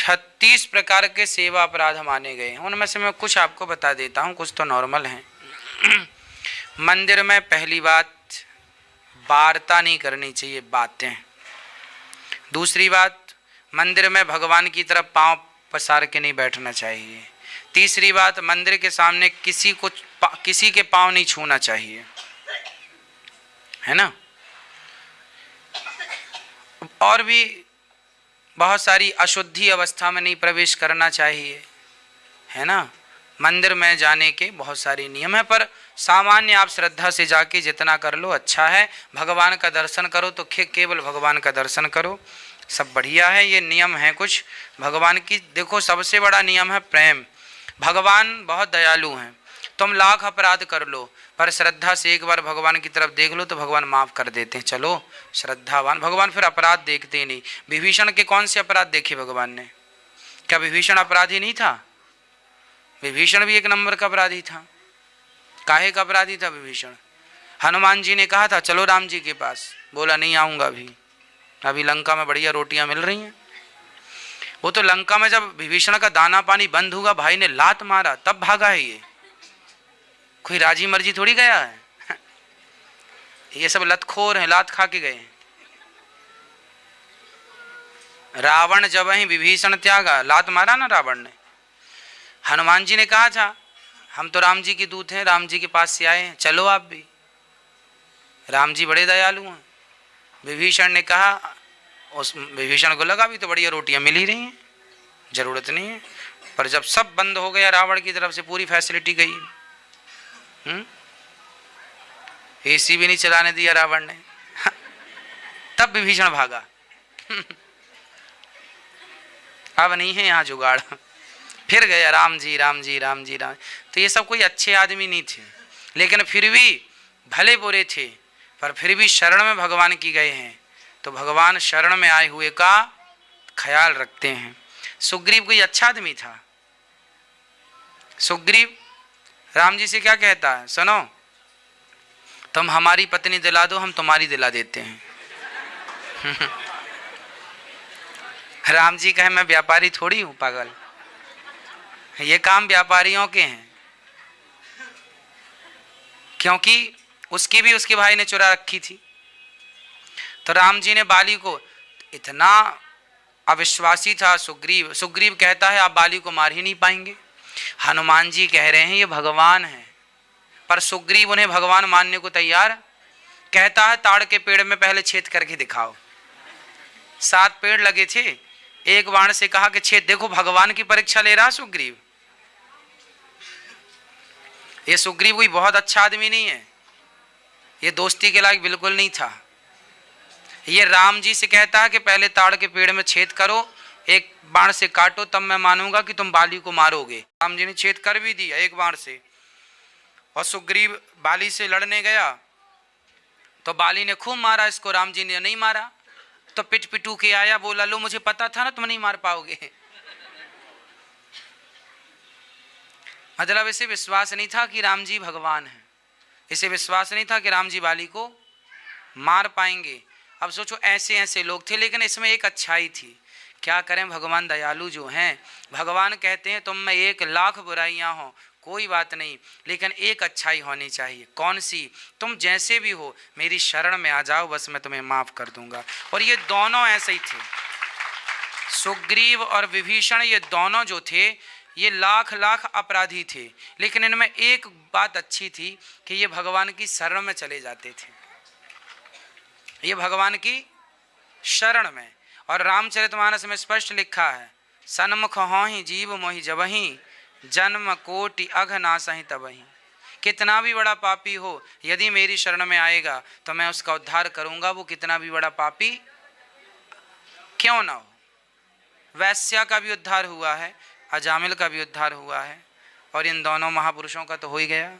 36 प्रकार के सेवा अपराध माने गए हैं। उनमें से मैं कुछ आपको बता देता हूँ, कुछ तो नॉर्मल हैं। मंदिर में पहली बात, वार्ता नहीं करनी चाहिए, बातें। दूसरी बात, मंदिर में भगवान की तरफ पांव पसार के नहीं बैठना चाहिए। तीसरी बात, मंदिर के सामने किसी के पांव नहीं छूना चाहिए, है ना। और भी बहुत सारी अशुद्धि अवस्था में नहीं प्रवेश करना चाहिए, है ना। मंदिर में जाने के बहुत सारे नियम है, पर सामान्य आप श्रद्धा से जाके जितना कर लो अच्छा है। भगवान का दर्शन करो तो केवल भगवान का दर्शन करो, सब बढ़िया है। ये नियम है कुछ भगवान की। देखो सबसे बड़ा नियम है प्रेम। भगवान बहुत दयालु हैं, तुम लाख अपराध कर लो पर श्रद्धा से एक बार भगवान की तरफ देख लो तो भगवान माफ कर देते हैं। चलो श्रद्धावान, भगवान फिर अपराध देखते नहीं। विभीषण के कौन से अपराध देखे भगवान ने? क्या विभीषण अपराधी नहीं था? विभीषण भी एक नंबर का अपराधी था। काहे का अपराधी था विभीषण? हनुमान जी ने कहा था चलो राम जी के पास, बोला नहीं आऊंगा, अभी लंका में बढ़िया रोटियां मिल रही हैं। वो तो लंका में जब विभीषण का दाना पानी बंद हुआ, भाई ने लात मारा तब भागा है। ये कोई राजी मर्जी थोड़ी गया है। ये सब लतखोर हैं, लात खा के गए। रावण जब ही विभीषण त्यागा, लात मारा ना रावण ने। हनुमान जी ने कहा था हम तो राम जी के दूत हैं, राम जी के पास से आए हैं, चलो आप भी। राम जी बड़े दयालु हैं। विभीषण ने कहा, उस विभीषण को लगा भी तो बढ़िया रोटियां मिल ही रही हैं, जरूरत नहीं है। पर जब सब बंद हो गया, रावण की तरफ से पूरी फैसिलिटी गई, एसी भी नहीं चलाने दिया रावण ने, तब विभीषण भागा। अब नहीं है यहाँ जुगाड़। फिर गया राम जी राम जी राम जी राम। तो ये सब कोई अच्छे आदमी नहीं थे, लेकिन फिर भी भले बुरे थे, पर फिर भी शरण में भगवान की गए हैं तो भगवान शरण में आए हुए का ख्याल रखते हैं। सुग्रीव कोई अच्छा आदमी था। सुग्रीव राम जी से क्या कहता है, सुनो तुम हमारी पत्नी दिला दो, हम तुम्हारी दिला देते हैं। राम जी कहे मैं व्यापारी थोड़ी हूं पागल, ये काम व्यापारियों के हैं। क्योंकि उसकी भी उसके भाई ने चुरा रखी थी। तो राम जी ने बाली को, इतना अविश्वासी था सुग्रीव, सुग्रीव कहता है आप बाली को मार ही नहीं पाएंगे। हनुमान जी कह रहे हैं ये भगवान है, पर सुग्रीव उन्हें भगवान मानने को तैयार। कहता है ताड़ के पेड़ में पहले छेद करके दिखाओ। 7 पेड़ लगे थे, एक बाण से कहा कि छेद। देखो भगवान की परीक्षा ले रहा सुग्रीव। ये सुग्रीव कोई बहुत अच्छा आदमी नहीं है, ये दोस्ती के लायक बिल्कुल नहीं था। ये राम जी से कहता है कि पहले ताड़ के पेड़ में छेद करो, एक बाण से काटो, तब मैं मानूंगा कि तुम बाली को मारोगे। राम जी ने छेद कर भी दिया एक बाण से, और सुग्रीव बाली से लड़ने गया तो बाली ने खूब मारा इसको, राम जी ने नहीं मारा। तो पिट पिटू के आया, बोला लो मुझे पता था ना तुम नहीं मार पाओगे। मतलब इसे विश्वास नहीं था कि राम जी भगवान हैं, इसे विश्वास नहीं था कि राम जी बाली को मार पाएंगे। अब सोचो ऐसे ऐसे लोग थे, लेकिन इसमें एक अच्छाई थी। क्या करें, भगवान दयालु जो हैं। भगवान कहते हैं तुम में 1,00,000 बुराइयां हो कोई बात नहीं, लेकिन एक अच्छाई होनी चाहिए। कौन सी? तुम जैसे भी हो मेरी शरण में आ जाओ, बस मैं तुम्हें माफ कर दूंगा। और ये दोनों ऐसे ही थे, सुग्रीव और विभीषण। ये दोनों जो थे ये लाख अपराधी थे, लेकिन इनमें एक बात अच्छी थी कि ये भगवान की शरण में चले जाते थे, ये भगवान की शरण में। और रामचरितमानस में स्पष्ट लिखा है, सन्मुख होहि जीव मोहि जबहि, जन्म कोटि अघ नासहि तबहि। कितना भी बड़ा पापी हो, यदि मेरी शरण में आएगा तो मैं उसका उद्धार करूंगा, वो कितना भी बड़ा पापी क्यों ना हो। वैश्या का भी उद्धार हुआ है, अजामिल का भी उद्धार हुआ है, और इन दोनों महापुरुषों का तो हो ही गया।